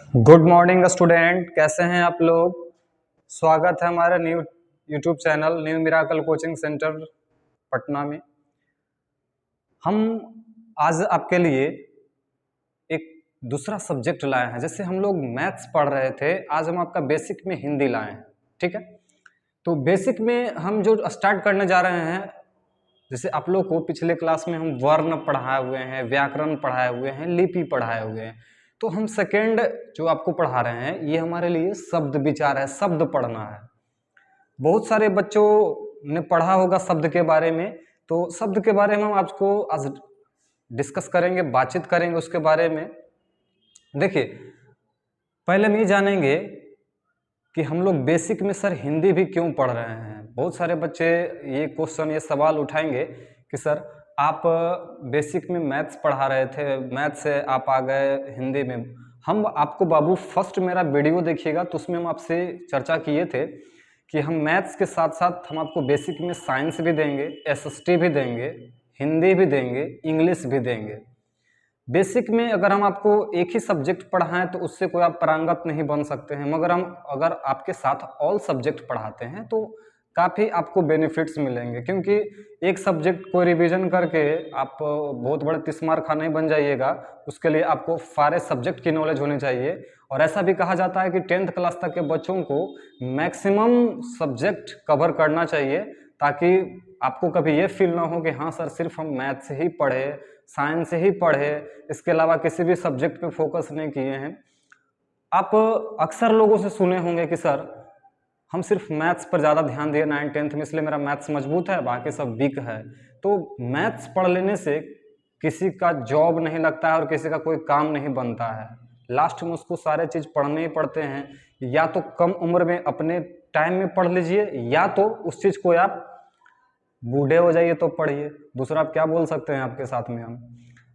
Good morning student, कैसे हैं आप लोग। स्वागत है हमारे new YouTube channel new miracle coaching centre Patna में। हम आज आपके लिए एक दूसरा सब्जेक्ट लाए हैं। जैसे हम लोग मैथ्स पढ़ रहे थे, आज हम आपका बेसिक में हिंदी लाए हैं। ठीक है, तो बेसिक में हम जो स्टार्ट करने जा रहे हैं, जैसे आप लोग को पिछले क्लास में हम वर्ण पढ़ाए हुए हैं, व्याकरण पढ़ाए हुए हैं, लिपि पढ़ाए हुए हैं, तो हम सेकेंड जो आपको पढ़ा रहे हैं ये हमारे लिए शब्द विचार है, शब्द पढ़ना है। बहुत सारे बच्चों ने पढ़ा होगा शब्द के बारे में, तो शब्द के बारे में हम आपको आज डिस्कस करेंगे, बातचीत करेंगे उसके बारे में। देखिए, पहले हम ये जानेंगे कि हम लोग बेसिक में सर हिंदी भी क्यों पढ़ रहे हैं। बहुत सारे बच्चे ये क्वेश्चन, ये सवाल उठाएंगे कि सर आप बेसिक में मैथ्स पढ़ा रहे थे, मैथ्स से आप आ गए हिंदी में। हम आपको बाबू फर्स्ट मेरा वीडियो देखिएगा, तो उसमें हम आपसे चर्चा किए थे कि हम मैथ्स के साथ साथ हम आपको बेसिक में साइंस भी देंगे, एसएसटी भी देंगे, हिंदी भी देंगे, इंग्लिश भी देंगे। बेसिक में अगर हम आपको एक ही सब्जेक्ट पढ़ाएं तो उससे कोई आप पारंगत नहीं बन सकते हैं, मगर हम अगर आपके साथ ऑल सब्जेक्ट पढ़ाते हैं तो काफ़ी आपको बेनिफिट्स मिलेंगे। क्योंकि एक सब्जेक्ट को रिवीजन करके आप बहुत बड़े तिस्मार खा नहीं बन जाइएगा, उसके लिए आपको सारे सब्जेक्ट की नॉलेज होनी चाहिए। और ऐसा भी कहा जाता है कि 10th क्लास तक के बच्चों को मैक्सिमम सब्जेक्ट कवर करना चाहिए, ताकि आपको कभी ये फील ना हो कि हाँ सर सिर्फ हम मैथ्स ही पढ़े, साइंस ही पढ़े, इसके अलावा किसी भी सब्जेक्ट पे फोकस नहीं किए हैं। आप अक्सर लोगों से सुने होंगे कि सर हम सिर्फ मैथ्स पर ज़्यादा ध्यान दिए 9th 10th में, इसलिए मेरा मैथ्स मजबूत है, बाकी सब वीक है। तो मैथ्स पढ़ लेने से किसी का जॉब नहीं लगता है और किसी का कोई काम नहीं बनता है। लास्ट में उसको सारे चीज़ पढ़ने ही पड़ते हैं। या तो कम उम्र में अपने टाइम में पढ़ लीजिए, या तो उस चीज़ को आप बूढ़े हो जाइए तो पढ़िए। दूसरा आप क्या बोल सकते हैं आपके साथ में हम।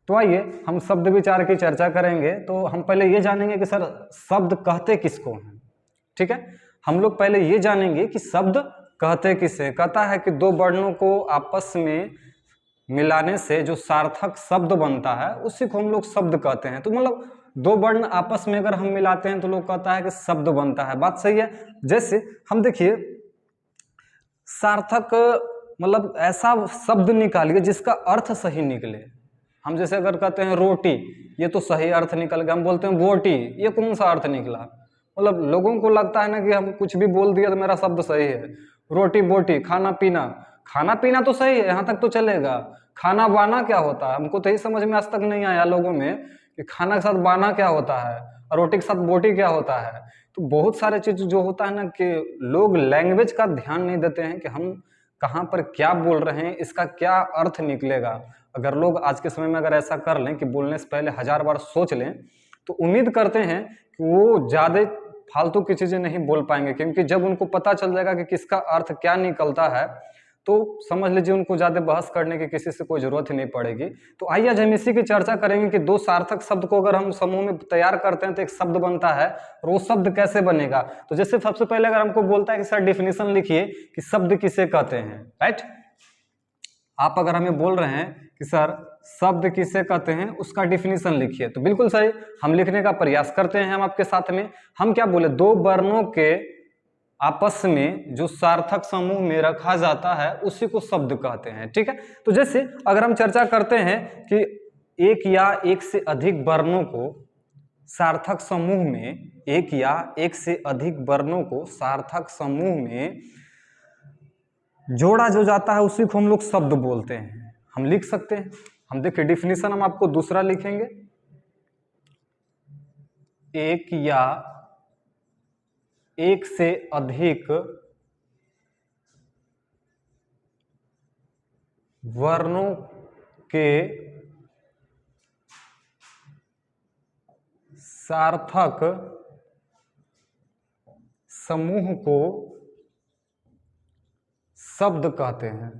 तो आइए हम शब्द विचार की चर्चा करेंगे। तो हम पहले ये जानेंगे कि सर शब्द कहते किसको हैं। ठीक है, हम लोग पहले ये जानेंगे कि शब्द कहते किसे। कहता है कि दो वर्णों को आपस में मिलाने से जो सार्थक शब्द बनता है उसी को हम लोग शब्द कहते हैं। तो मतलब दो वर्ण आपस में अगर हम मिलाते हैं तो लोग कहता है कि शब्द बनता है। बात सही है। जैसे हम देखिए, सार्थक मतलब ऐसा शब्द निकालिए जिसका अर्थ सही निकले। हम जैसे अगर कहते हैं रोटी, ये तो सही अर्थ निकल गया। हम बोलते हैं बोटी, ये कौन सा अर्थ निकला। मतलब लोगों को लगता है ना कि हम कुछ भी बोल दिया तो मेरा शब्द सही है। रोटी बोटी, खाना पीना, खाना पीना तो सही है, यहाँ तक तो चलेगा। खाना बाना क्या होता है, हमको तो यही समझ में आज तक नहीं आया लोगों में कि खाना के साथ बाना क्या होता है और रोटी के साथ बोटी क्या होता है। तो बहुत सारे चीज जो होता है ना कि लोग लैंग्वेज का ध्यान नहीं देते हैं कि हम कहाँ पर क्या बोल रहे हैं, इसका क्या अर्थ निकलेगा। अगर लोग आज के समय में अगर ऐसा कर लें कि बोलने से पहले 1000 बार सोच लें, तो उम्मीद करते हैं कि वो ज्यादा फालतू की चीजें नहीं बोल पाएंगे। क्योंकि जब उनको पता चल जाएगा कि किसका अर्थ क्या निकलता है, तो समझ लीजिए उनको ज्यादा बहस करने की किसी से कोई जरूरत ही नहीं पड़ेगी। तो आइए आज हम इसी की चर्चा करेंगे कि दो सार्थक शब्द को अगर हम समूह में तैयार करते हैं तो एक शब्द बनता है, और वो शब्द कैसे बनेगा। तो जैसे सबसे पहले अगर हमको बोलता है कि सर डिफिनेशन लिखिए कि शब्द किसे कहते हैं, राइट। आप अगर हमें बोल रहे हैं कि सर शब्द किसे कहते हैं, उसका डिफिनेशन लिखिए, तो बिल्कुल सही, हम लिखने का प्रयास करते हैं। हम आपके साथ में हम क्या बोले, दो वर्णों के आपस में जो सार्थक समूह में रखा जाता है उसी को शब्द कहते हैं। ठीक है, तो जैसे अगर हम चर्चा करते हैं कि एक या एक से अधिक वर्णों को सार्थक समूह में, एक या एक से अधिक वर्णों को सार्थक समूह में जोड़ा जो जाता है उसी को हम लोग शब्द बोलते हैं। हम लिख सकते हैं। हम देखिए डिफिनेशन हम आपको दूसरा लिखेंगे, एक या एक से अधिक वर्णों के सार्थक समूह को शब्द कहते हैं।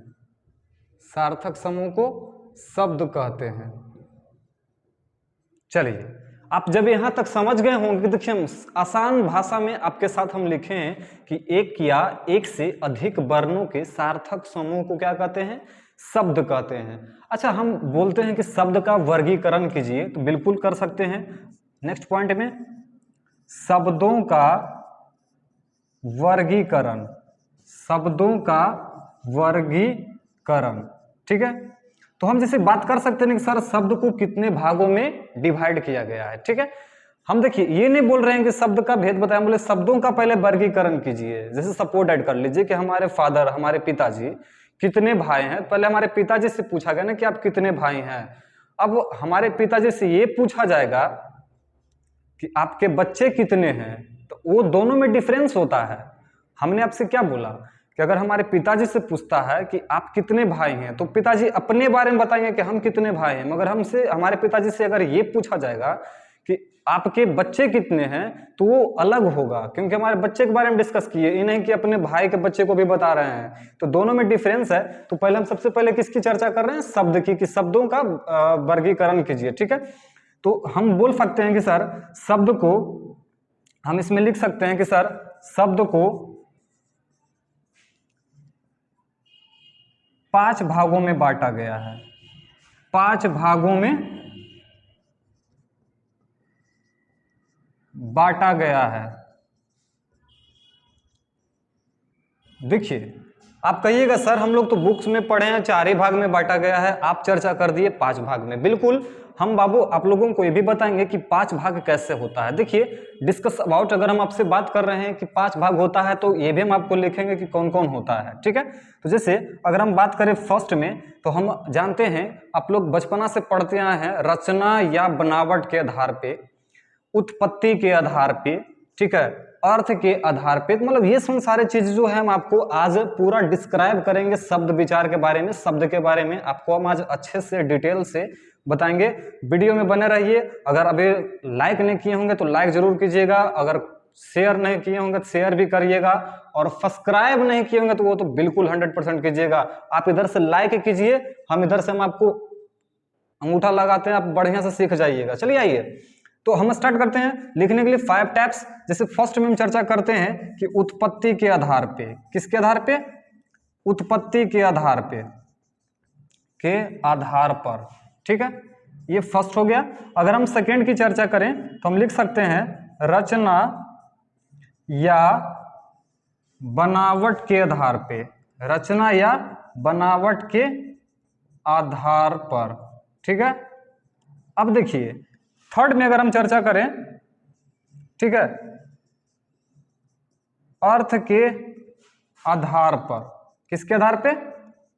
सार्थक समूह को शब्द कहते हैं। चलिए, आप जब यहां तक समझ गए होंगे, देखिए हम आसान भाषा में आपके साथ हम लिखे हैं कि एक या एक से अधिक वर्णों के सार्थक समूह को क्या कहते हैं, शब्द कहते हैं। अच्छा, हम बोलते हैं कि शब्द का वर्गीकरण कीजिए, तो बिल्कुल कर सकते हैं। नेक्स्ट पॉइंट में शब्दों का वर्गीकरण, शब्दों का वर्गीकरण। ठीक है, तो हम जैसे बात कर सकते हैं कि सर शब्द को कितने भागों में डिवाइड किया गया है। ठीक है, हम देखिए ये नहीं बोल रहे हैं कि शब्द का भेद बताएं, बोले शब्दों का पहले वर्गीकरण कीजिए। जैसे सपोर्ट ऐड कर लीजिए कि हमारे फादर, हमारे पिताजी कितने भाई हैं, पहले हमारे पिताजी से पूछा गया ना कि आप कितने भाई हैं। अब हमारे पिताजी से ये पूछा जाएगा कि आपके बच्चे कितने हैं, तो वो दोनों में डिफरेंस होता है। हमने आपसे क्या बोला कि अगर हमारे पिताजी से पूछता है कि आप कितने भाई हैं, तो पिताजी अपने बारे में बताएंगे कि हम कितने भाई हैं, मगर हमसे, हमारे पिताजी से अगर ये पूछा जाएगा कि आपके बच्चे कितने हैं, तो वो अलग होगा, क्योंकि हमारे बच्चे के बारे में डिस्कस किए, ये नहीं कि अपने भाई के बच्चे को भी बता रहे हैं। तो दोनों में डिफरेंस है। तो पहले हम सबसे पहले किसकी चर्चा कर रहे हैं, शब्द की, कि शब्दों का वर्गीकरण कीजिए। ठीक है, तो हम बोल सकते हैं कि सर शब्द को, हम इसमें लिख सकते हैं कि सर शब्द को 5 भागों में बांटा गया है, 5 भागों में बांटा गया है। देखिए, आप कहिएगा सर हम लोग तो बुक्स में पढ़े हैं 4 ही भाग में बांटा गया है, आप चर्चा कर दिए 5 भाग में। बिल्कुल, हम बाबू आप लोगों को ये भी बताएंगे कि 5 भाग कैसे होता है। देखिए, डिस्कस अबाउट, अगर हम आपसे बात कर रहे हैं कि 5 भाग होता है, तो ये भी हम आपको लिखेंगे कि कौन कौन होता है। ठीक है, तो जैसे अगर हम बात करें फर्स्ट में, तो हम जानते हैं, आप लोग बचपना से पढ़ते आए हैं, रचना या बनावट के आधार पे, उत्पत्ति के आधार पे, ठीक है, अर्थ के आधार पे, मतलब ये सारे चीज जो है हम आपको आज पूरा डिस्क्राइब करेंगे शब्द विचार के बारे में, शब्द के बारे में आपको हम आज अच्छे से डिटेल से बताएंगे। वीडियो में बने रहिए। अगर अभी लाइक नहीं किए होंगे तो लाइक जरूर कीजिएगा, अगर शेयर नहीं किए होंगे तो शेयर भी करिएगा, और सब्सक्राइब नहीं किए होंगे तो वो तो बिल्कुल 100% कीजिएगा। आप इधर से लाइक कीजिए, हम इधर से हम आपको अंगूठा लगाते हैं, आप बढ़िया से सीख जाइएगा। चलिए आइए, तो हम स्टार्ट करते हैं लिखने के लिए 5 टाइप्स। जैसे फर्स्ट में हम चर्चा करते हैं कि उत्पत्ति के आधार पे, किसके आधार पे, उत्पत्ति के आधार पे, के आधार पर। ठीक है, ये फर्स्ट हो गया। अगर हम सेकेंड की चर्चा करें तो हम लिख सकते हैं रचना या बनावट के आधार पे, रचना या बनावट के आधार पर। ठीक है, अब देखिए थर्ड में अगर हम चर्चा करें, ठीक है, अर्थ के आधार पर, किसके आधार पे,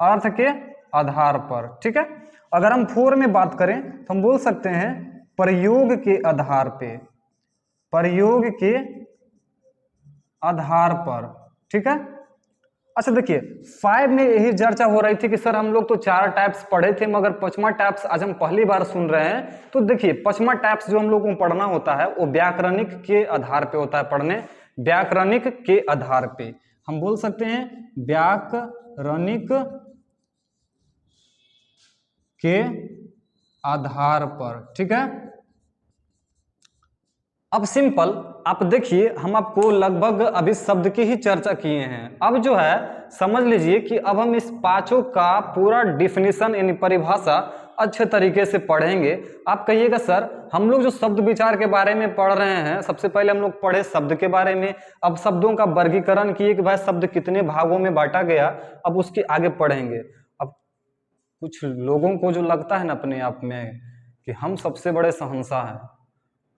अर्थ के आधार पर। ठीक है, अगर हम 4 में बात करें तो हम बोल सकते हैं प्रयोग के आधार पे, प्रयोग के आधार पर। ठीक है, अच्छा देखिए 5 में यही चर्चा हो रही थी कि सर हम लोग तो 4 टाइप्स पढ़े थे, मगर 5वां टाइप्स आज हम पहली बार सुन रहे हैं। तो देखिए 5वां टाइप्स जो हम लोगों को पढ़ना होता है वो व्याकरणिक के आधार पे होता है, पढ़ने व्याकरणिक के आधार पे। हम बोल सकते हैं व्याकरणिक के आधार पर। ठीक है, अब सिंपल आप देखिए, हम आपको लगभग अभी शब्द की ही चर्चा किए हैं। अब जो है समझ लीजिए कि अब हम इस 5 का पूरा डिफिनीशन यानी परिभाषा अच्छे तरीके से पढ़ेंगे। आप कहिएगा सर हम लोग जो शब्द विचार के बारे में पढ़ रहे हैं, सबसे पहले हम लोग पढ़े शब्द के बारे में, अब शब्दों का वर्गीकरण किए कि भाई शब्द कितने भागों में बांटा गया, अब उसके आगे पढ़ेंगे। अब कुछ लोगों को जो लगता है ना अपने आप में कि हम सबसे बड़े शहंशाह हैं,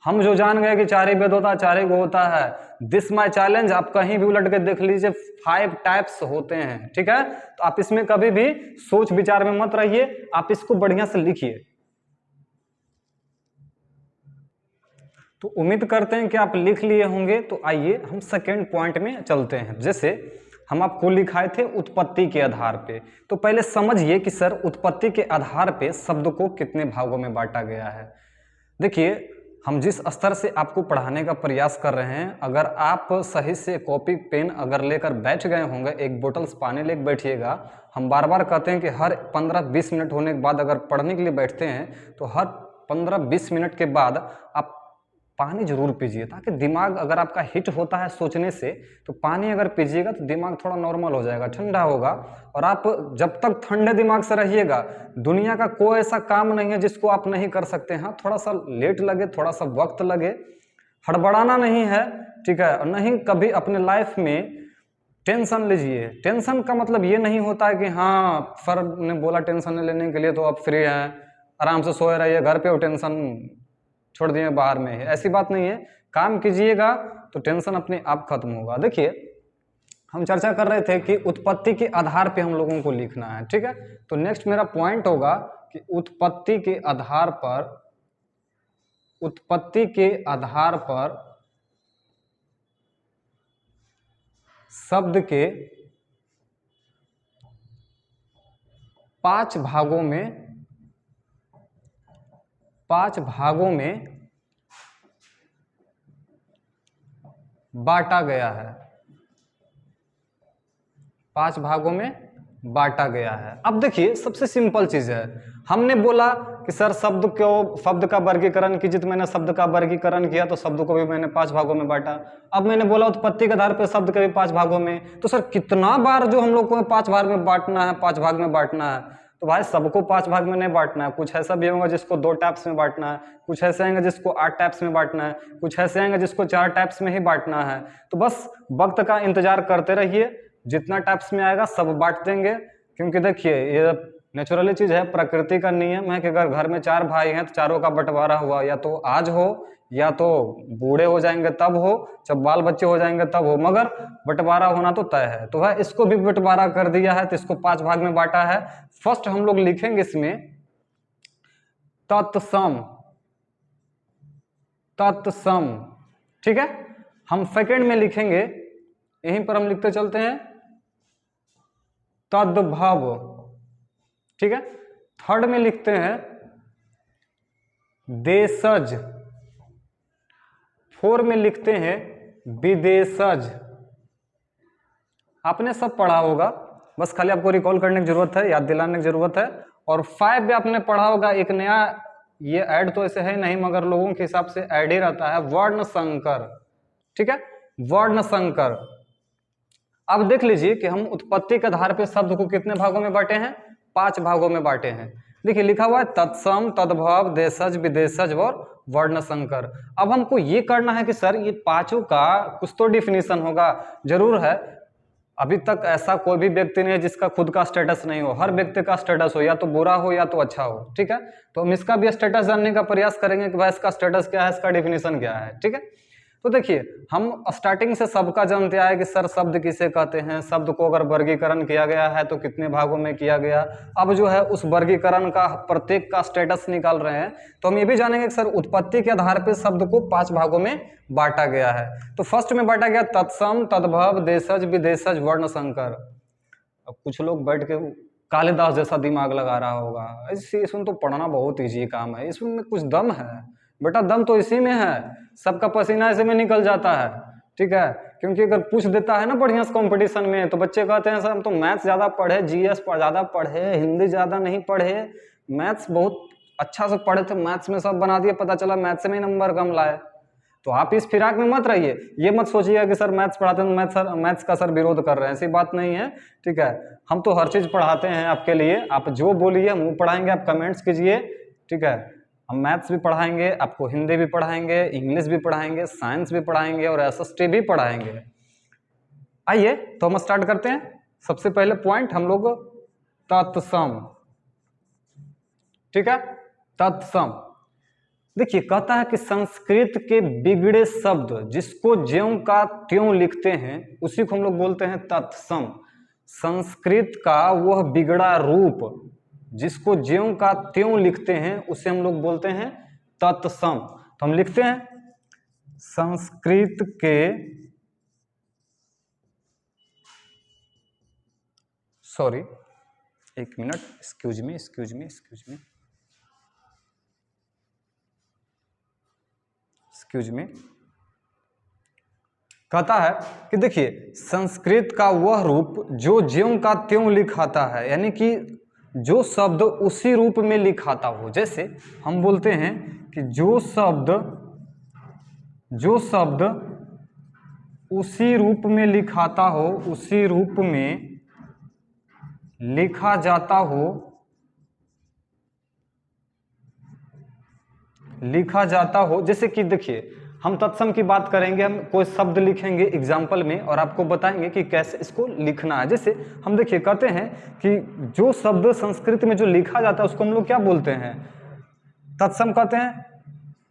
हम जो जान गए कि 4 ही वेद होता है, 4 ही गो होता है, दिस माई चैलेंज, आप कहीं भी उलट के देख लीजिए 5 टाइप्स होते हैं। ठीक है, तो आप इसमें कभी भी सोच विचार में मत रहिए, आप इसको बढ़िया से लिखिए। तो उम्मीद करते हैं कि आप लिख लिए होंगे। तो आइए हम सेकेंड पॉइंट में चलते हैं। जैसे हम आपको लिखाए थे उत्पत्ति के आधार पे, तो पहले समझिए कि सर उत्पत्ति के आधार पे शब्द को कितने भागों में बांटा गया है। देखिए हम जिस स्तर से आपको पढ़ाने का प्रयास कर रहे हैं, अगर आप सही से कॉपी पेन अगर लेकर बैठ गए होंगे, एक बोतल पानी लेकर बैठिएगा। हम बार बार कहते हैं कि हर 15-20 मिनट होने के बाद अगर पढ़ने के लिए बैठते हैं तो हर 15-20 मिनट के बाद आप पानी जरूर पीजिए, ताकि दिमाग अगर आपका हिट होता है सोचने से, तो पानी अगर पीजिएगा तो दिमाग थोड़ा नॉर्मल हो जाएगा, ठंडा होगा। और आप जब तक ठंडे दिमाग से रहिएगा, दुनिया का कोई ऐसा काम नहीं है जिसको आप नहीं कर सकते हैं। थोड़ा सा लेट लगे, थोड़ा सा वक्त लगे, हड़बड़ाना नहीं है, ठीक है, और नहीं कभी अपने लाइफ में टेंशन लीजिए। टेंशन का मतलब ये नहीं होता है कि हाँ सर ने बोला टेंशन नहीं लेने के लिए तो आप फ्री हैं, आराम से सोए रहिए घर पे, वो टेंशन छोड़ दिए बाहर में है, ऐसी बात नहीं है। काम कीजिएगा तो टेंशन अपने आप खत्म होगा। देखिए हम चर्चा कर रहे थे कि उत्पत्ति के आधार पे हम लोगों को लिखना है, ठीक है। तो नेक्स्ट मेरा पॉइंट होगा कि उत्पत्ति के आधार पर शब्द के 5 भागों में बांटा गया है, 5 भागों में बांटा गया है। अब देखिए सबसे सिंपल चीज है, हमने बोला कि सर शब्द का वर्गीकरण कीजिए, तो मैंने शब्द का वर्गीकरण किया तो शब्द को भी मैंने 5 भागों में बांटा। अब मैंने बोला उत्पत्ति के आधार पर शब्द के भी 5 भागों में, तो सर कितना बार जो हम लोग को 5 भाग में बांटना है, 5 भाग में बांटना है? तो भाई सबको 5 भाग में नहीं बांटना है, कुछ ऐसा भी होगा जिसको 2 टाइप्स में बांटना है, कुछ ऐसे आएंगे जिसको 8 टाइप्स में बांटना है, कुछ ऐसे आएंगे जिसको 4 टाइप्स में ही बांटना है। तो बस वक्त का इंतजार करते रहिए, जितना टाइप्स में आएगा सब बांट देंगे। क्योंकि देखिए ये नेचुरली चीज है, प्रकृति का नियम है कि अगर घर में 4 भाई हैं तो चारों का बंटवारा हुआ, या तो आज हो या तो बूढ़े हो जाएंगे तब हो, जब बाल बच्चे हो जाएंगे तब हो, मगर बंटवारा होना तो तय है। तो वह इसको भी बंटवारा कर दिया है, तो इसको 5 भाग में बांटा है। फर्स्ट हम लोग लिखेंगे इसमें तत्सम, ठीक है। हम सेकेंड में लिखेंगे, यहीं पर हम लिखते चलते हैं, तद्भव, ठीक है। थर्ड में लिखते हैं देशज, 4 में लिखते हैं विदेशज। आपने सब पढ़ा होगा, बस खाली आपको रिकॉल करने की जरूरत है, याद दिलाने की जरूरत है। और 5 भी आपने पढ़ा होगा, एक नया ये ऐड तो ऐसे है नहीं मगर लोगों के हिसाब से ऐड ही रहता है, वर्ण संकर, ठीक है, वर्ण संकर। अब देख लीजिए कि हम उत्पत्ति के आधार पर शब्द को कितने भागों में बांटे हैं, 5 भागों में बांटे हैं। देखिए लिखा हुआ है तत्सम, तद्भव, देशज, विदेशज और वर्ण संकर। अब हमको ये करना है कि सर ये पांचों का कुछ तो डिफिनीशन होगा, जरूर है। अभी तक ऐसा कोई भी व्यक्ति नहीं है जिसका खुद का स्टेटस नहीं हो, हर व्यक्ति का स्टेटस हो, या तो बुरा हो या तो अच्छा हो, ठीक है। तो हम इसका भी स्टेटस जानने का प्रयास करेंगे कि भाई इसका स्टेटस क्या है, इसका डिफिनीशन क्या है, ठीक है। तो देखिए हम स्टार्टिंग से सबका जानते आए कि सर शब्द किसे कहते हैं, शब्द को अगर वर्गीकरण किया गया है तो कितने भागों में किया गया। अब जो है उस वर्गीकरण का प्रत्येक का स्टेटस निकाल रहे हैं, तो हम ये भी जानेंगे कि सर उत्पत्ति के आधार पर शब्द को 5 भागों में बांटा गया है। तो फर्स्ट में बांटा गया तत्सम, तद्भव, देशज, विदेशज, वर्ण संकर। अब कुछ लोग बैठ के कालिदास जैसा दिमाग लगा रहा होगा, इसमें तो पढ़ना बहुत ईजी काम है, इसमें कुछ दम है बेटा, दम तो इसी में है, सबका पसीना इसी में निकल जाता है, ठीक है। क्योंकि अगर पूछ देता है ना बढ़िया से कंपटीशन में, तो बच्चे कहते हैं सर हम तो मैथ्स ज़्यादा पढ़े, जीएस ज़्यादा पढ़े, हिंदी ज़्यादा नहीं पढ़े, मैथ्स बहुत अच्छा से पढ़े थे, मैथ्स में सब बना दिए, पता चला मैथ्स में नंबर कम लाए। तो आप इस फिराक में मत रहिए, ये मत सोचिए कि सर मैथ्स पढ़ाते हैं तो मैथ्स का सर विरोध कर रहे हैं, ऐसी बात नहीं है, ठीक है। हम तो हर चीज़ पढ़ाते हैं आपके लिए, आप जो बोलिए हम वो पढ़ाएंगे, आप कमेंट्स कीजिए, ठीक है। हम मैथ्स भी पढ़ाएंगे, आपको हिंदी भी पढ़ाएंगे, इंग्लिश भी पढ़ाएंगे, साइंस भी पढ़ाएंगे और एसएसटी भी पढ़ाएंगे। आइए तो हम स्टार्ट करते हैं। सबसे पहले पॉइंट हम लोग तत्सम, ठीक है, तत्सम। देखिए कहता है कि संस्कृत के बिगड़े शब्द जिसको ज्यों का त्यों लिखते हैं उसी को हम लोग बोलते हैं तत्सम। संस्कृत का वह बिगड़ा रूप जिसको ज्यों का त्यों लिखते हैं उसे हम लोग बोलते हैं तत्सम। तो हम लिखते हैं संस्कृत के एक मिनट, एक्सक्यूज मी। कहता है कि देखिए संस्कृत का वह रूप जो ज्यों का त्यों लिखाता है, यानी कि जो शब्द उसी रूप में लिखाता हो। जैसे हम बोलते हैं कि जो शब्द उसी रूप में लिखाता हो, उसी रूप में लिखा जाता हो, जैसे कि देखिए हम तत्सम की बात करेंगे, हम कोई शब्द लिखेंगे एग्जाम्पल में और आपको बताएंगे कि कैसे इसको लिखना है। जैसे हम देखिए कहते हैं कि जो शब्द संस्कृत में जो लिखा जाता है उसको हम लोग क्या बोलते हैं, तत्सम कहते हैं।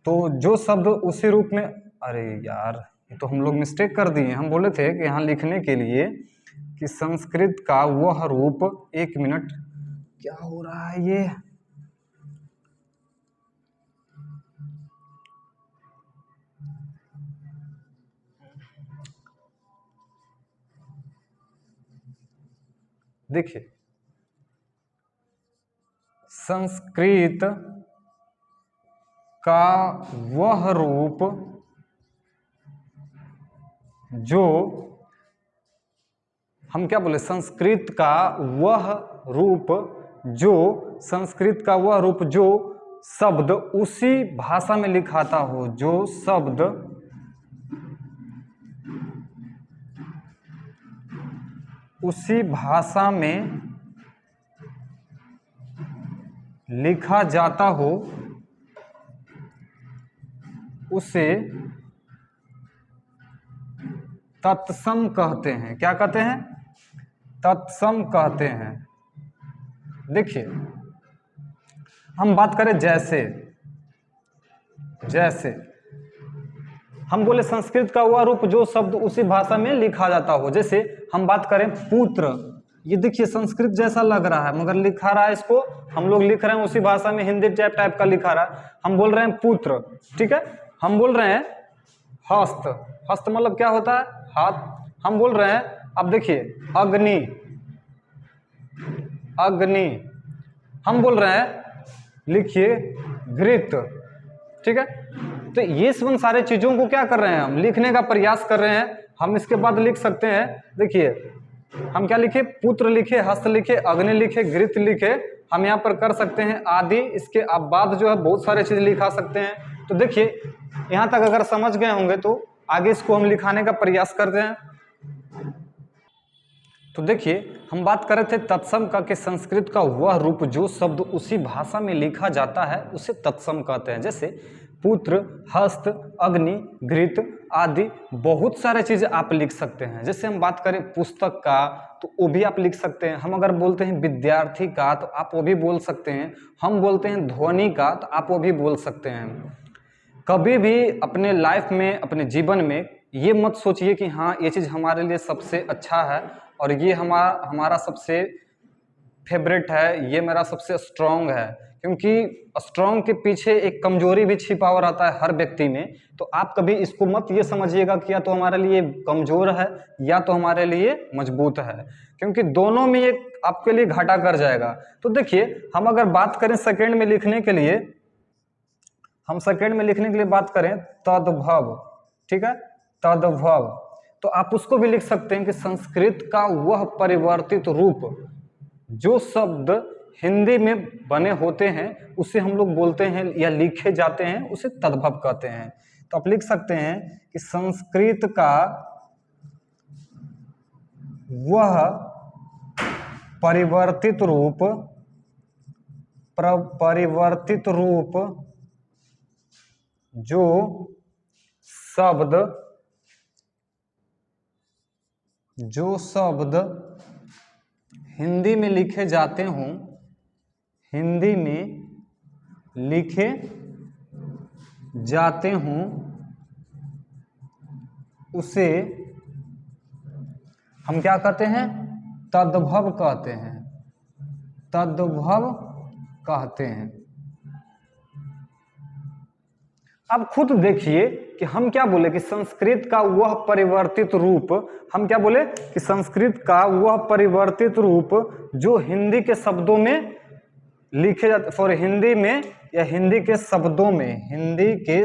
तो जो शब्द उसी रूप में, अरे यार ये तो हम लोग मिस्टेक कर दिए, हम बोले थे कि यहाँ लिखने के लिए कि संस्कृत का वह रूप, एक मिनट क्या हो रहा है ये, देखिए संस्कृत का वह रूप जो, हम क्या बोले, संस्कृत का वह रूप जो, संस्कृत का वह रूप जो शब्द उसी भाषा में लिखाता हो, जो शब्द उसी भाषा में लिखा जाता हो उसे तत्सम कहते हैं। क्या कहते हैं, तत्सम कहते हैं। देखिए हम बात करें जैसे, जैसे हम बोले संस्कृत का वह रूप जो शब्द उसी भाषा में लिखा जाता हो। जैसे हम बात करें पुत्र, ये देखिए संस्कृत जैसा लग रहा है मगर लिखा रहा है, इसको हम लोग लिख रहे हैं उसी भाषा में, हिंदी टाइप का लिखा रहा है। हम बोल रहे हैं पुत्र, ठीक है। हम बोल रहे हैं हस्त, हस्त मतलब क्या होता है, हाथ। हम बोल रहे हैं, अब देखिए अग्नि, अग्नि। हम बोल रहे हैं लिखिए घृत, ठीक है। तो ये सब सारे चीजों को क्या कर रहे हैं, हम लिखने का प्रयास कर रहे हैं। हम इसके बाद लिख सकते हैं, देखिए हम क्या लिखे, पुत्र लिखे, हस्त लिखे, अग्नि लिखे, घृत लिखे। हम यहाँ पर कर सकते हैं आदि, इसके अब बाद जो है बहुत सारे चीज लिखा सकते हैं। तो देखिए यहाँ तक अगर समझ गए होंगे तो आगे इसको हम लिखाने का प्रयास करते हैं। तो देखिए हम बात कर रहे थे तत्सम का, कि संस्कृत का वह रूप जो शब्द उसी भाषा में लिखा जाता है उसे तत्सम कहते हैं। जैसे पुत्र, हस्त, अग्नि, घृत आदि बहुत सारे चीजें आप लिख सकते हैं। जैसे हम बात करें पुस्तक का तो वो भी आप लिख सकते हैं। हम अगर बोलते हैं विद्यार्थी का तो आप वो भी बोल सकते हैं। हम बोलते हैं ध्वनि का तो आप वो भी बोल सकते हैं। कभी भी अपने लाइफ में, अपने जीवन में ये मत सोचिए कि हाँ ये चीज़ हमारे लिए सबसे अच्छा है और ये हमारा सबसे फेवरेट है, ये मेरा सबसे स्ट्रॉन्ग है, क्योंकि स्ट्रॉन्ग के पीछे एक कमजोरी भी छिपा हुआ रहता है हर व्यक्ति में। तो आप कभी इसको मत ये समझिएगा कि या तो हमारे लिए कमजोर है या तो हमारे लिए मजबूत है, क्योंकि दोनों में ये आपके लिए घाटा कर जाएगा। तो देखिए हम अगर बात करें सेकंड में लिखने के लिए, हम सेकंड में लिखने के लिए बात करें तद्भव, ठीक है, तद्भव, तो आप उसको भी लिख सकते हैं कि संस्कृत का वह परिवर्तित रूप जो शब्द हिंदी में बने होते हैं उसे हम लोग बोलते हैं या लिखे जाते हैं उसे तद्भव कहते हैं। तो आप लिख सकते हैं कि संस्कृत का वह परिवर्तित रूप जो शब्द हिंदी में लिखे जाते हों, हिंदी में लिखे जाते हों उसे हम क्या कहते हैं, तद्भव कहते हैं, तद्भव कहते हैं। अब खुद देखिए कि हम क्या बोले कि संस्कृत का वह परिवर्तित रूप, हम क्या बोले कि संस्कृत का वह परिवर्तित रूप जो हिंदी के शब्दों में लिखे जाते, फॉर हिंदी में या हिंदी के शब्दों में, हिंदी के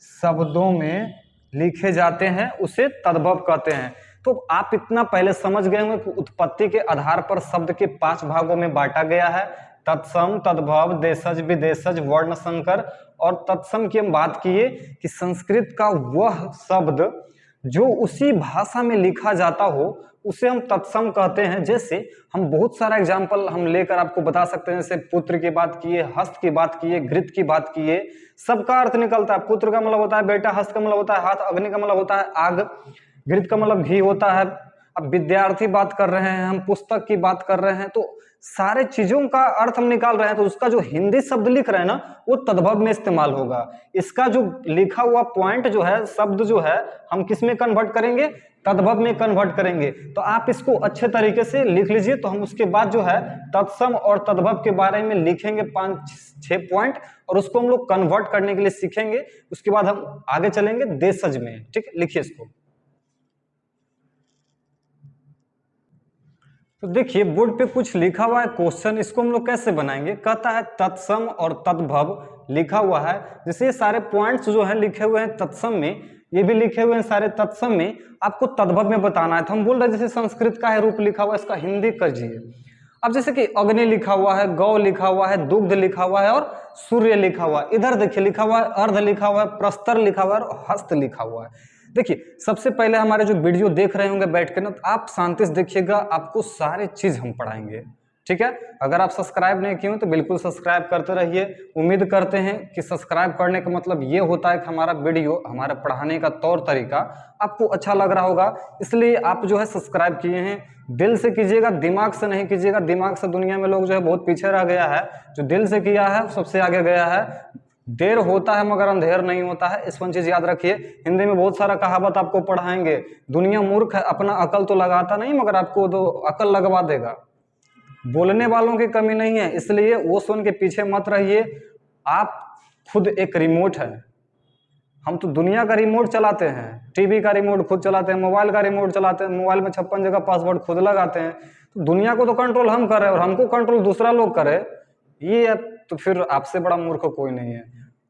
शब्दों में लिखे जाते हैं उसे तद्भव कहते हैं। तो आप इतना पहले समझ गए होंगे कि उत्पत्ति के आधार पर शब्द के 5 भागों में बांटा गया है, तत्सम, तद्भव, देशज, विदेशज, वर्ण संकर। और तत्सम की हम बात किए कि संस्कृत का वह शब्द जो उसी भाषा में लिखा जाता हो उसे हम तत्सम कहते हैं। जैसे हम बहुत सारा एग्जाम्पल हम लेकर आपको बता सकते हैं, जैसे पुत्र की बात किए, हस्त की बात किए, घृत की बात किए, सबका अर्थ निकलता है। पुत्र का मतलब होता है बेटा, हस्त का मतलब होता है हाथ, अग्नि का मतलब होता है आग, घृत का मतलब घी होता है। अब विद्यार्थी बात कर रहे हैं, हम पुस्तक की बात कर रहे हैं, तो सारे चीजों का अर्थ हम निकाल रहे हैं, तो उसका जो हिंदी शब्द लिख रहे हैं ना वो तद्भव में इस्तेमाल होगा। इसका जो लिखा हुआ पॉइंट जो है, शब्द जो है, हम किस में कन्वर्ट करेंगे? तद्भव में कन्वर्ट करेंगे। तो आप इसको अच्छे तरीके से लिख लीजिए। तो हम उसके बाद जो है तत्सम और तद्भव के बारे में लिखेंगे 5-6 पॉइंट, और उसको हम लोग कन्वर्ट करने के लिए सीखेंगे। उसके बाद हम आगे चलेंगे देशज में। ठीक है, लिखिए इसको। तो देखिए बोर्ड पे कुछ लिखा हुआ है क्वेश्चन, इसको हम लोग कैसे बनाएंगे? कहता है तत्सम और तद्भव लिखा हुआ है। जैसे ये सारे पॉइंट्स जो है लिखे हुए हैं तत्सम में, ये भी लिखे हुए हैं सारे तत्सम में, आपको तद्भव में बताना है। तो हम बोल रहे हैं जैसे संस्कृत का है रूप लिखा हुआ है, इसका हिंदी कीजिए। अब जैसे कि अग्नि लिखा हुआ है, गौ लिखा हुआ है, दुग्ध लिखा हुआ है और सूर्य लिखा हुआ है। इधर देखिए लिखा हुआ है अर्ध लिखा हुआ है, प्रस्तर लिखा हुआ है और हस्त लिखा हुआ है। देखिए सबसे पहले हमारे जो वीडियो देख रहे होंगे बैठ के ना, तो आप शांति से देखिएगा, आपको सारे चीज हम पढ़ाएंगे। ठीक है, अगर आप सब्सक्राइब नहीं किए हो तो बिल्कुल सब्सक्राइब करते रहिए। उम्मीद करते हैं कि सब्सक्राइब करने का मतलब ये होता है कि हमारा वीडियो, हमारा पढ़ाने का तौर तरीका आपको अच्छा लग रहा होगा, इसलिए आप जो है सब्सक्राइब किए हैं। दिल से कीजिएगा, दिमाग से नहीं कीजिएगा। दिमाग से दुनिया में लोग जो है बहुत पीछे रह गया है, जो दिल से किया है सबसे आगे गया है। देर होता है मगर अंधेर नहीं होता है, इस वन चीज याद रखिए। हिंदी में बहुत सारा कहावत आपको पढ़ाएंगे। दुनिया मूर्ख है, अपना अकल तो लगाता नहीं मगर आपको तो अकल लगवा देगा। बोलने वालों की कमी नहीं है, इसलिए वो सुन के पीछे मत रहिए। आप खुद एक रिमोट है। हम तो दुनिया का रिमोट चलाते हैं, टीवी का रिमोट खुद चलाते हैं, मोबाइल का रिमोट चलाते हैं, मोबाइल में 56 जगह पासवर्ड खुद लगाते हैं। तो दुनिया को तो कंट्रोल हम कर रहे हैं और हमको कंट्रोल दूसरा लोग करे, ये तो फिर आपसे बड़ा मूर्ख कोई नहीं है।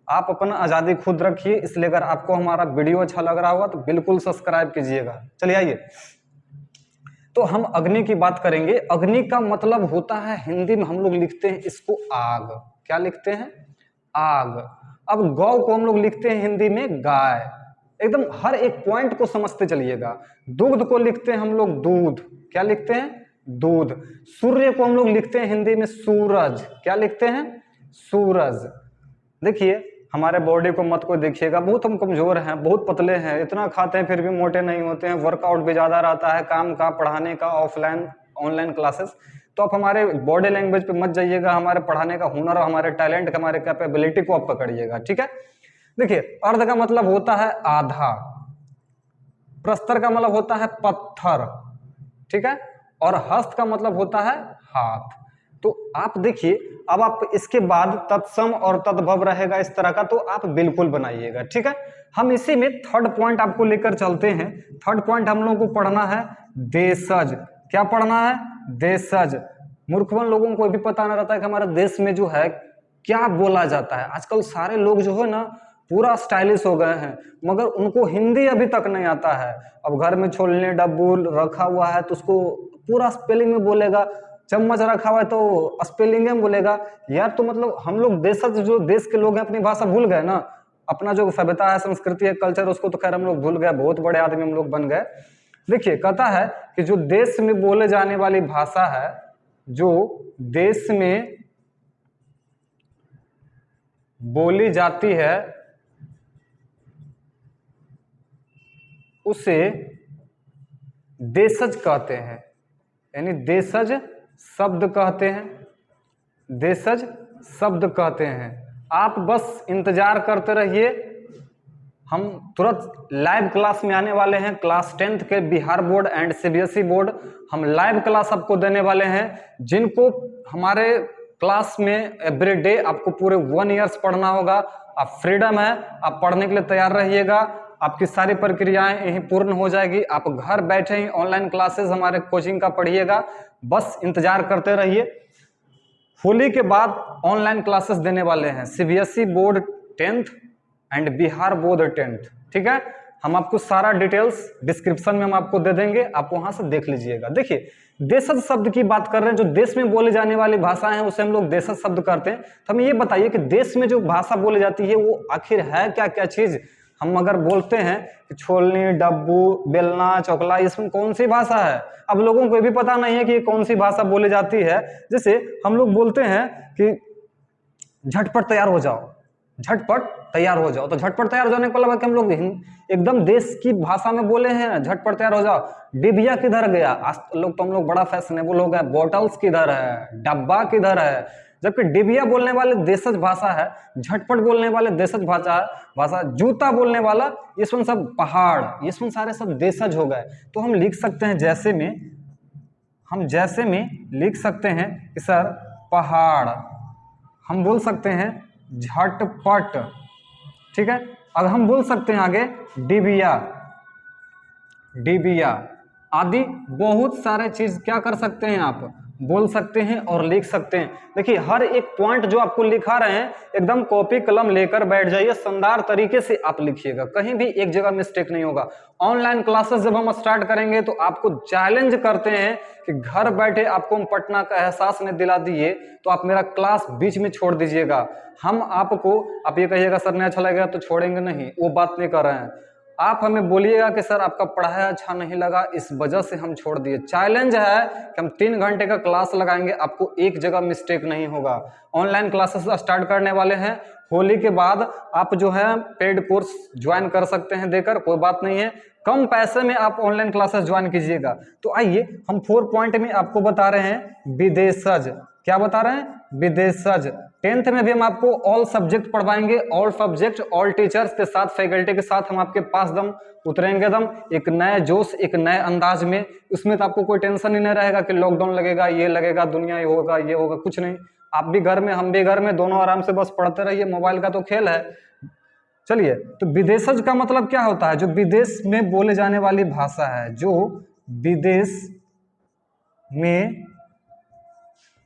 आप अपना आजादी खुद रखिए। इसलिए अगर आपको हमारा वीडियो अच्छा लग रहा होगा तो बिल्कुल सब्सक्राइब कीजिएगा। चलिए आइए, तो हम अग्नि की बात करेंगे। अग्नि का मतलब होता है, हिंदी में हम लोग लिखते हैं इसको आग। क्या लिखते हैं? आग। अब गौ को हम लोग लिखते हैं हिंदी में गाय। एकदम हर एक पॉइंट को समझते चलिएगा। दुग्ध को लिखते हैं हम लोग दूध। क्या लिखते हैं? दूध। सूर्य को हम लोग लिखते हैं हिंदी में सूरज। क्या लिखते हैं? सूरज। देखिए हमारे बॉडी को मत कोई देखिएगा, बहुत हम कमजोर हैं, बहुत पतले हैं, इतना खाते हैं फिर भी मोटे नहीं होते हैं। वर्कआउट भी ज्यादा रहता है, काम का, पढ़ाने का, ऑफलाइन ऑनलाइन क्लासेस। तो आप हमारे बॉडी लैंग्वेज पे मत जाइएगा, हमारे पढ़ाने का हुनर, हमारे टैलेंट, हमारे कैपेबिलिटी को आप पकड़िएगा। ठीक है, देखिए अर्ध का मतलब होता है आधा, प्रस्तर का मतलब होता है पत्थर, ठीक है, और हस्त का मतलब होता है हाथ। तो आप देखिए, अब आप इसके बाद तत्सम और तद्भव रहेगा इस तरह का, तो आप बिल्कुल बनाइएगा। ठीक है, हम इसी में थर्ड पॉइंट आपको लेकर चलते हैं। थर्ड पॉइंट हम लोगों को पढ़ना है देशज। क्या पढ़ना है? देशज। मूर्खवन लोगों को भी पता ना रहता है कि हमारे देश में जो है क्या बोला जाता है। आजकल सारे लोग जो है ना पूरा स्टाइलिश हो गए हैं, मगर उनको हिंदी अभी तक नहीं आता है। अब घर में छोलने डब्बू रखा हुआ है तो उसको पूरा स्पेलिंग में बोलेगा, चम्मच रखा हुआ है तो स्पेलिंग में बोलेगा। यार तो मतलब हम लोग देशज, जो देश के लोग हैं, अपनी भाषा भूल गए ना। अपना जो सभ्यता है, संस्कृति है, कल्चर, उसको तो खैर हम लोग भूल गए, बहुत बड़े आदमी हम लोग बन गए। देखिए कहता है कि जो देश में बोले जाने वाली भाषा है, जो देश में बोली जाती है, उसे देशज कहते हैं। यानी देशज शब्द कहते हैं, देशज शब्द कहते हैं। आप बस इंतजार करते रहिए, हम तुरंत लाइव क्लास में आने वाले हैं। क्लास 10th के Bihar board and CBSE board, हम लाइव क्लास आपको देने वाले हैं। जिनको हमारे क्लास में एवरीडे आपको पूरे 1 ईयर्स पढ़ना होगा। आप फ्रीडम है, आप पढ़ने के लिए तैयार रहिएगा। आपकी सारी प्रक्रियाएं यहीं पूर्ण हो जाएगी। आप घर बैठे ही ऑनलाइन क्लासेस हमारे कोचिंग का पढ़िएगा, बस इंतजार करते रहिए। होली के बाद ऑनलाइन क्लासेस देने वाले हैं, CBSE board 10th and Bihar board 10th। ठीक है, हम आपको सारा डिटेल्स डिस्क्रिप्शन में हम आपको दे देंगे, आप वहां से देख लीजिएगा। देखिए देशज शब्द की बात कर रहे हैं, जो देश में बोले जाने वाली भाषा है उसे हम लोग देशज शब्द करते हैं। तो हमें ये बताइए कि देश में जो भाषा बोली जाती है वो आखिर है क्या क्या चीज? हम अगर बोलते हैं कि छोलनी, डब्बू, बेलना, चौकला, इसमें कौन सी भाषा है? अब लोगों को भी पता नहीं है कि ये कौन सी भाषा बोली जाती है। जैसे हम लोग बोलते हैं कि झटपट तैयार हो जाओ, झटपट तैयार हो जाओ, तो झटपट तैयार हो जाने को लगा कि हम लोग एकदम देश की भाषा में बोले हैं झटपट तैयार हो जाओ। डिबिया किधर गया? आज लोग तो हम लोग बड़ा फैशनेबल हो गए, बॉटल्स किधर है, डब्बा किधर है? जबकि डिबिया बोलने वाले देशज भाषा है, झटपट बोलने वाले देशज भाषा, जूता बोलने वाला, ये सब पहाड़, ये सारे सब देशज हो गए। तो हम लिख सकते हैं जैसे में लिख सकते हैं कि सर पहाड़, हम बोल सकते हैं झटपट, ठीक है। अब हम बोल सकते हैं आगे डिबिया, डिबिया आदि बहुत सारे चीज क्या कर सकते हैं, आप बोल सकते हैं और लिख सकते हैं। देखिए हर एक पॉइंट जो आपको लिखा रहे हैं एकदम कॉपी कलम लेकर बैठ जाइए, शानदार तरीके से आप लिखिएगा, कहीं भी एक जगह मिस्टेक नहीं होगा। ऑनलाइन क्लासेस जब हम स्टार्ट करेंगे तो आपको चैलेंज करते हैं कि घर बैठे आपको हम पटना का एहसास नहीं दिला दिए तो आप मेरा क्लास बीच में छोड़ दीजिएगा। हम आपको, आप ये कहिएगा सर नहीं अच्छा लगेगा तो छोड़ेंगे नहीं, वो बात नहीं कर रहे हैं। आप हमें बोलिएगा कि सर आपका पढ़ाई अच्छा नहीं लगा, इस वजह से हम छोड़ दिए। चैलेंज है कि हम 3 घंटे का क्लास लगाएंगे, आपको एक जगह मिस्टेक नहीं होगा। ऑनलाइन क्लासेस स्टार्ट करने वाले हैं, होली के बाद आप जो है पेड कोर्स ज्वाइन कर सकते हैं देकर, कोई बात नहीं है, कम पैसे में आप ऑनलाइन क्लासेस ज्वाइन कीजिएगा। तो आइए हम 4 पॉइंट में आपको बता रहे हैं विदेशज, क्या बता रहे हैं? विदेशज। 10th में भी हम आपको ऑल सब्जेक्ट पढ़वाएंगे, ऑल सब्जेक्ट ऑल टीचर्स के साथ, फैकल्टी के साथ हम आपके पास दम उतरेंगे, दम एक नए जोश, एक नए अंदाज में। उसमें तो आपको कोई टेंशन ही नहीं रहेगा कि लॉकडाउन लगेगा, ये लगेगा, दुनिया ये होगा, ये होगा, कुछ नहीं। आप भी घर में, हम भी घर में, दोनों आराम से बस पढ़ते रहिए, मोबाइल का तो खेल है। चलिए, तो विदेशज का मतलब क्या होता है? जो विदेश में बोले जाने वाली भाषा है, जो विदेश में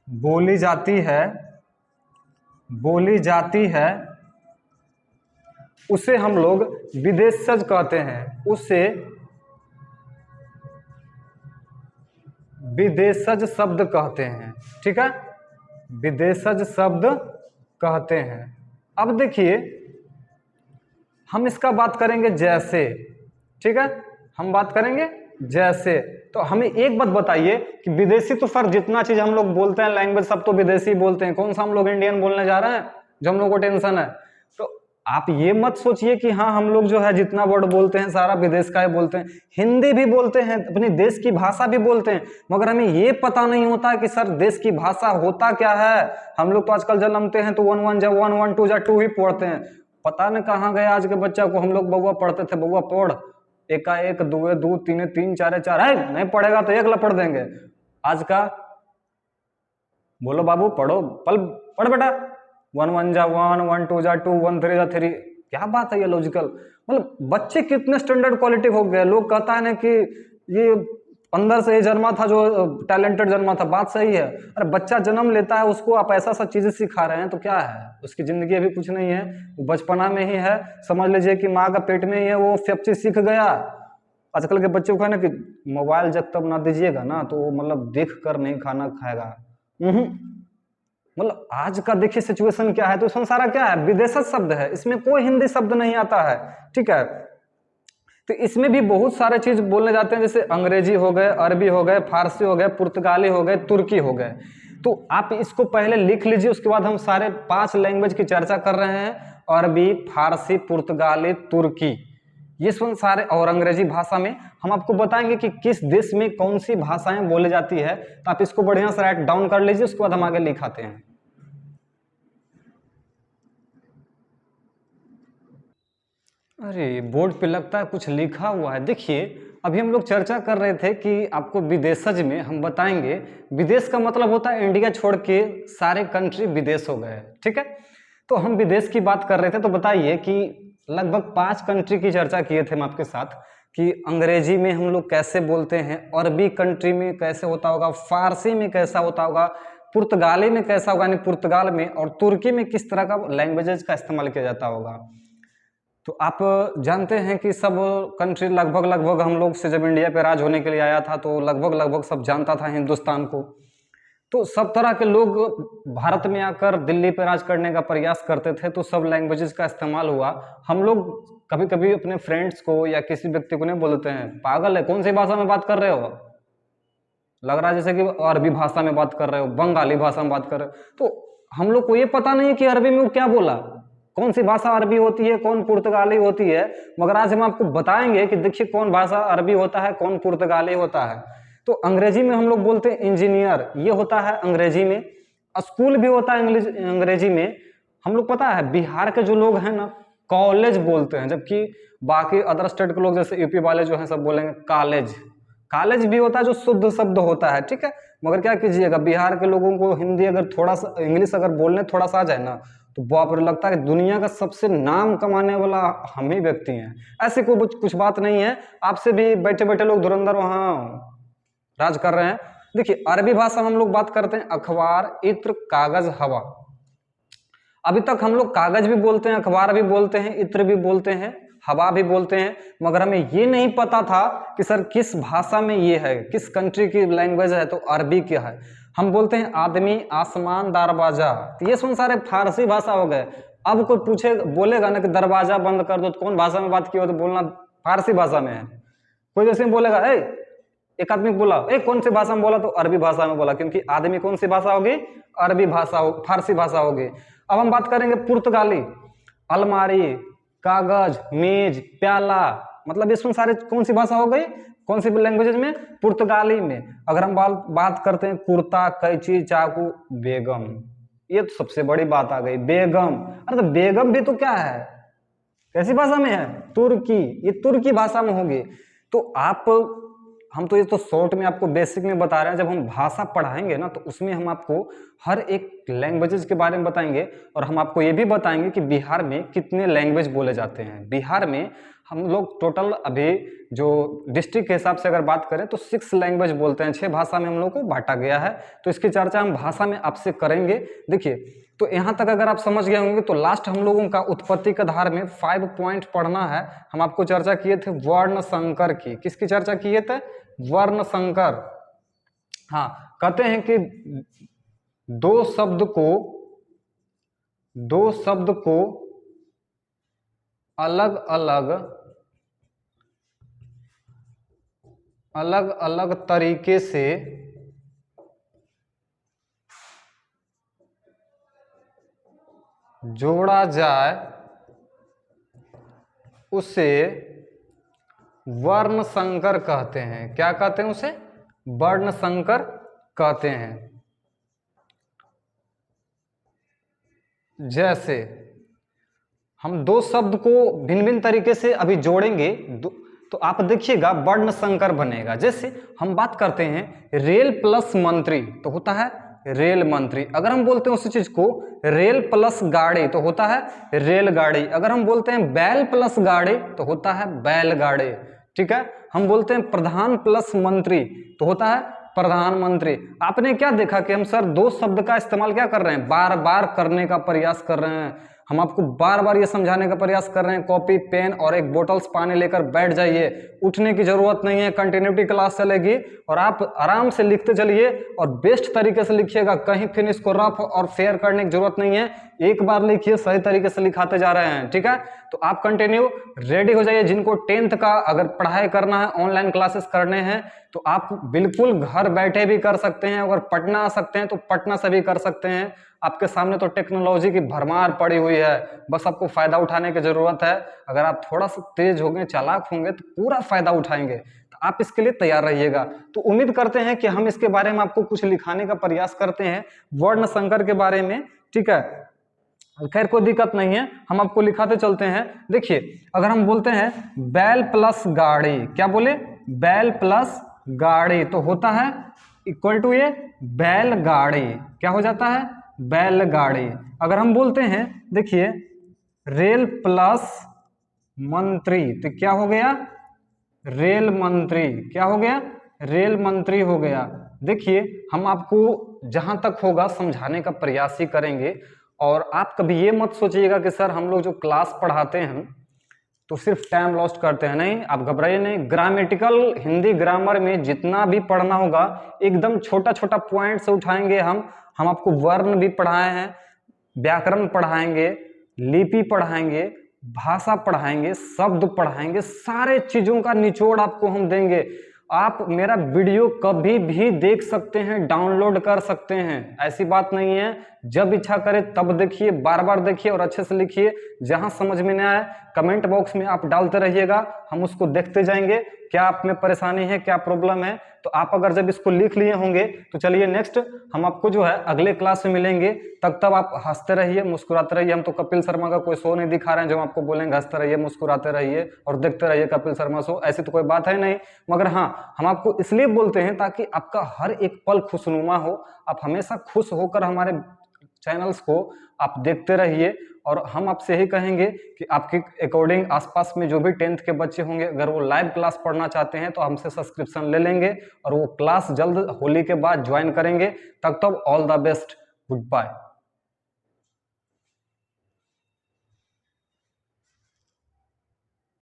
बोली जाती है उसे हम लोग विदेशज कहते हैं, उसे विदेशज शब्द कहते हैं, ठीक है, विदेशज शब्द कहते हैं। अब देखिए हम इसका बात करेंगे जैसे, ठीक है, हम बात करेंगे जैसे। तो हमें एक बात बताइए कि विदेशी तो सर जितना चीज हम लोग बोलते हैं लैंग्वेज सब तो विदेशी बोलते हैं, कौन सा हम लोग इंडियन बोलने जा रहे हैं जो हम लोग को टेंशन है? तो आप ये मत सोचिए कि हाँ हम लोग जो है जितना वर्ड बोलते हैं सारा विदेश का ही बोलते हैं। हिंदी भी बोलते हैं, अपनी देश की भाषा भी बोलते हैं, मगर हमें ये पता नहीं होता कि सर देश की भाषा होता क्या है। हम लोग तो आजकल जन्मते हैं तो 1 1 जा 1 1 2 जा 2 ही पढ़ते हैं, पता नहीं कहाँ गए आज के बच्चा को। हम लोग बउआ पढ़ते थे, बउआ पढ़, एका एक, दुए दू, तीने तीन, चारे चार, है नहीं पढ़ेगा तो एक लपड़ देंगे। आज का बोलो बाबू पढ़ो, पढ़ बेटा, 1 1 जा 1, 1 2 जा 2, 1 3 जा 3, क्या बात है ये लॉजिकल? मतलब बच्चे कितने स्टैंडर्ड क्वालिटी हो गए। लोग कहता है ना कि ये अंदर से ही जन्मा था, जो टैलेंटेड जन्मा था, बात सही है। अरे बच्चा जन्म लेता है, उसको आप ऐसा सब चीजें सिखा रहे हैं तो क्या है, उसकी जिंदगी अभी कुछ नहीं है, वो बचपना में ही है। समझ लीजिए कि माँ का पेट में ही है, वो सब चीज सीख गया। आजकल के बच्चे को है ना कि मोबाइल जब तक ना दीजिएगा ना तो मतलब देख कर नहीं खाना खाएगा। मतलब आज का देखिए सिचुएशन क्या है। तो संसारा क्या है, विदेशज शब्द है, इसमें कोई हिंदी शब्द नहीं आता है, ठीक है। तो इसमें भी बहुत सारे चीज बोलने जाते हैं, जैसे अंग्रेजी हो गए, अरबी हो गए, फारसी हो गए, पुर्तगाली हो गए, तुर्की हो गए। तो आप इसको पहले लिख लीजिए, उसके बाद हम सारे 5 लैंग्वेज की चर्चा कर रहे हैं, अरबी, फारसी, पुर्तगाली, तुर्की, ये सारे, और अंग्रेजी भाषा में हम आपको बताएंगे कि किस देश में कौन सी भाषाएं बोली जाती है। तो आप इसको बढ़िया से राइट डाउन कर लीजिए, उसके बाद हम आगे लिखाते हैं। अरे बोर्ड पे लगता है कुछ लिखा हुआ है। देखिए अभी हम लोग चर्चा कर रहे थे कि आपको विदेशज में हम बताएंगे, विदेश का मतलब होता है इंडिया छोड़ के सारे कंट्री विदेश हो गए, ठीक है। तो हम विदेश की बात कर रहे थे, तो बताइए कि लगभग 5 कंट्री की चर्चा किए थे हम आपके साथ कि अंग्रेजी में हम लोग कैसे बोलते हैं, अरबी कंट्री में कैसे होता होगा, फारसी में कैसा होता होगा, पुर्तगाली में कैसा होगा, यानी पुर्तगाल में, और तुर्की में किस तरह का लैंग्वेजेस का इस्तेमाल किया जाता होगा। तो आप जानते हैं कि सब कंट्री लगभग हम लोग से जब इंडिया पे राज होने के लिए आया था तो लगभग सब जानता था हिंदुस्तान को। तो सब तरह के लोग भारत में आकर दिल्ली पर राज करने का प्रयास करते थे, तो सब लैंग्वेजेस का इस्तेमाल हुआ। हम लोग कभी कभी अपने फ्रेंड्स को या किसी व्यक्ति को नहीं बोलते हैं पागल है, कौन सी भाषा में बात कर रहे हो, लग रहा है जैसे कि अरबी भाषा में बात कर रहे हो, बंगाली भाषा में बात कर रहे हो। तो हम लोग को ये पता नहीं कि अरबी में वो क्या बोला, कौन सी भाषा अरबी होती है, कौन पुर्तगाली होती है। मगर आज हम आपको बताएंगे कि देखिए कौन भाषा अरबी होता है, कौन पुर्तगाली होता है। तो अंग्रेजी में हम लोग बोलते हैं इंजीनियर, ये होता है अंग्रेजी में। स्कूल भी होता है अंग्रेजी में। हम लोग पता है बिहार के जो लोग हैं ना कॉलेज बोलते हैं, जबकि बाकी अदर स्टेट के लोग जैसे यूपी वाले जो हैं सब बोलेंगे कॉलेज। कॉलेज भी होता है जो शुद्ध शब्द होता है, ठीक है। मगर क्या कीजिएगा, बिहार के लोगों को हिंदी अगर थोड़ा सा, इंग्लिश अगर बोलने थोड़ा सा आ जाए ना, तो बाप रे लगता है कि दुनिया का सबसे नाम कमाने वाला हम ही व्यक्ति हैं। ऐसी कोई कुछ बात नहीं है, आपसे भी बैठे बैठे लोग धुरंधर वहां राज कर रहे हैं। देखिए अरबी भाषा में हम लोग बात करते हैं अखबार, इत्र, कागज, हवा। अभी तक हम लोग कागज भी बोलते हैं, अखबार भी बोलते हैं, इत्र भी बोलते हैं, हवा भी बोलते हैं। मगर हमें ये नहीं पता था कि सर किस भाषा में ये है, किस कंट्री की लैंग्वेज है। तो अरबी क्या है, हम बोलते हैं आदमी, आसमान, दरवाजा। तो ये सुन सारे फारसी भाषा हो गए। अब कोई पूछे बोलेगा ना कि दरवाजा बंद कर दो, तो कौन भाषा में बात की हो, तो बोलना फारसी भाषा में है। कोई जैसे बोलेगा एक आदमी बोला कौन सी भाषा में बोला, तो अरबी भाषा में बोला, क्योंकि आदमी कौन सी भाषा होगी, अरबी भाषा हो, फारसी भाषा होगी। अब हम बात करेंगे पुर्तगाली, अलमारी, कागज, मेज, प्याला, मतलब इसमें सारे कौन सी भाषा हो गई, कौन सी लैंग्वेजेस में, पुर्तगाली में। अगर हम बात करते हैं कुर्ता, कैंची, चाकू, बेगम, ये तो सबसे बड़ी बात आ गई, बेगम। अरे तो बेगम भी तो क्या है, कैसी भाषा में है, तुर्की, ये तुर्की भाषा में होगी। तो हम तो ये तो शॉर्ट में आपको बेसिक में बता रहे हैं। जब हम भाषा पढ़ाएंगे ना, तो उसमें हम आपको हर एक लैंग्वेजेस के बारे में बताएंगे, और हम आपको ये भी बताएंगे कि बिहार में कितने लैंग्वेज बोले जाते हैं। बिहार में हम लोग टोटल अभी जो डिस्ट्रिक्ट के हिसाब से अगर बात करें तो 6 लैंग्वेज बोलते हैं, 6 भाषा में हम लोग को बांटा गया है। तो इसकी चर्चा हम भाषा में आपसे करेंगे। देखिए तो यहाँ तक अगर आप समझ गए होंगे, तो लास्ट हम लोगों का उत्पत्ति के आधार में 5 पॉइंट पढ़ना है। हम आपको चर्चा किए थे वर्ण संकर की। किसकी चर्चा किए थे, वर्ण संकर। हाँ, कहते हैं कि दो शब्द को अलग अलग तरीके से जोड़ा जाए उसे वर्ण संकर कहते हैं। क्या कहते हैं उसे, वर्ण संकर कहते हैं। जैसे हम 2 शब्द को भिन्न भिन्न तरीके से अभी जोड़ेंगे, तो आप देखिएगा वर्ण संकर बनेगा। जैसे हम बात करते हैं रेल प्लस मंत्री, तो होता है रेल मंत्री। अगर हम बोलते हैं उसी चीज को रेल प्लस गाड़ी, तो होता है रेलगाड़ी। अगर हम बोलते हैं बैल प्लस गाड़ी, तो होता है बैलगाड़ी। ठीक है, हम बोलते हैं प्रधान प्लस मंत्री, तो होता है प्रधानमंत्री। आपने क्या देखा कि हम सर 2 शब्द का इस्तेमाल क्या कर रहे हैं, बार बार करने का प्रयास कर रहे हैं। हम आपको बार बार ये समझाने का प्रयास कर रहे हैं, कॉपी पेन और एक बोतल्स पानी लेकर बैठ जाइए, उठने की जरूरत नहीं है, कंटिन्यूटी क्लास चलेगी और आप आराम से लिखते चलिए और बेस्ट तरीके से लिखिएगा। कहीं फिनिश को रफ और फेयर करने की जरूरत नहीं है, एक बार लिखिए, सही तरीके से लिखाते जा रहे हैं। ठीक है, तो आप कंटिन्यू रेडी हो जाइए। जिनको 10th का अगर पढ़ाई करना है, ऑनलाइन क्लासेस करने हैं, तो आप बिल्कुल घर बैठे भी कर सकते हैं। अगर पटना आ सकते हैं तो पटना से भी कर सकते हैं। आपके सामने तो टेक्नोलॉजी की भरमार पड़ी हुई है, बस आपको फायदा उठाने की जरूरत है। अगर आप थोड़ा सा तेज होंगे, चालाक होंगे, तो पूरा फायदा उठाएंगे। तो आप इसके लिए तैयार रहिएगा। तो उम्मीद करते हैं कि हम इसके बारे में आपको कुछ लिखाने का प्रयास करते हैं, वर्ण संकर के बारे में। ठीक है, खैर कोई दिक्कत नहीं है, हम आपको लिखाते चलते हैं। देखिए, अगर हम बोलते हैं बैल प्लस गाड़ी, क्या बोले, बैल प्लस गाड़ी, तो होता है इक्वल टू ये बैलगाड़ी। क्या हो जाता है, बैलगाड़ी। अगर हम बोलते हैं, देखिए रेल प्लस मंत्री, तो क्या हो गया, रेल मंत्री। क्या हो गया, रेल मंत्री हो गया। देखिए, हम आपको जहां तक होगा समझाने का प्रयास ही करेंगे। और आप कभी ये मत सोचिएगा कि सर हम लोग जो क्लास पढ़ाते हैं तो सिर्फ टाइम लॉस्ट करते हैं। नहीं, आप घबराइए नहीं। ग्रामेटिकल हिंदी ग्रामर में जितना भी पढ़ना होगा एकदम छोटा छोटा पॉइंट से उठाएंगे हम आपको वर्ण भी पढ़ाए हैं, व्याकरण पढ़ाएंगे, लिपि पढ़ाएंगे, भाषा पढ़ाएंगे, शब्द पढ़ाएंगे, सारे चीजों का निचोड़ आपको हम देंगे। आप मेरा वीडियो कभी भी देख सकते हैं, डाउनलोड कर सकते हैं, ऐसी बात नहीं है। जब इच्छा करे तब देखिए, बार बार देखिए और अच्छे से लिखिए। जहां समझ में नहीं आए कमेंट बॉक्स में आप डालते रहिएगा, हम उसको देखते जाएंगे क्या आप में परेशानी है, क्या प्रॉब्लम है। तो आप अगर जब इसको लिख लिए होंगे तो चलिए नेक्स्ट हम आपको जो है अगले क्लास में मिलेंगे। तब आप हंसते रहिए, मुस्कुराते रहिए। हम तो कपिल शर्मा का कोई शो नहीं दिखा रहे हैं जो हम आपको बोलेंगे हंसते रहिए, मुस्कुराते रहिए और देखते रहिए कपिल शर्मा शो, ऐसी तो कोई बात है नहीं। मगर हाँ, हम आपको इसलिए बोलते हैं ताकि आपका हर एक पल खुशनुमा हो, आप हमेशा खुश होकर हमारे चैनल्स को आप देखते रहिए। और हम आपसे यही कहेंगे कि आपके अकॉर्डिंग आसपास में जो भी 10th के बच्चे होंगे, अगर वो लाइव क्लास पढ़ना चाहते हैं तो हमसे सब्सक्रिप्शन ले लेंगे और वो क्लास जल्द होली के बाद ज्वाइन करेंगे। तब all the best, good bye.